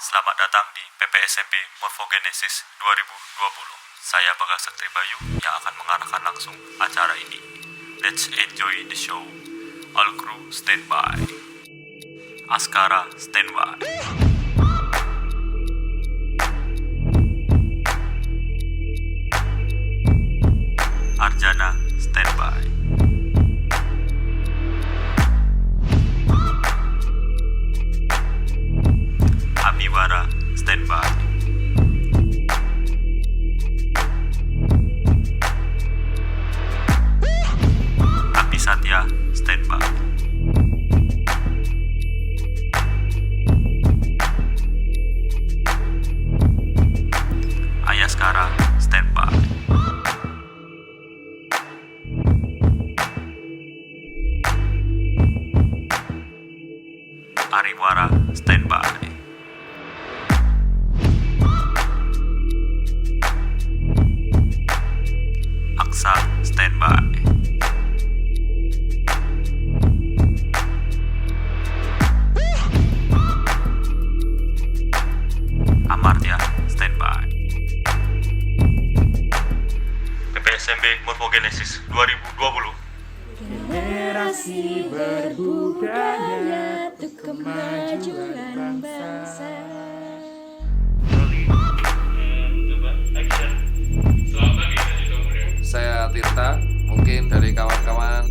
Selamat datang di PPSMB Morfogenesis 2020. Saya Bagas Sakti Bayu yang akan mengarahkan langsung acara ini. Let's enjoy the show. All crew stand by. Askara stand by. Arjana stand by. Abiwara stand by. Abi Satya stand by. Ayaskara stand by. Ariwara stand by. Aksa stand by. Amartya stand by. PPSMB Morfogenesis 2020. Generasi berbudaya untuk kemajuan bangsa. Saya Tirta, mungkin dari kawan-kawan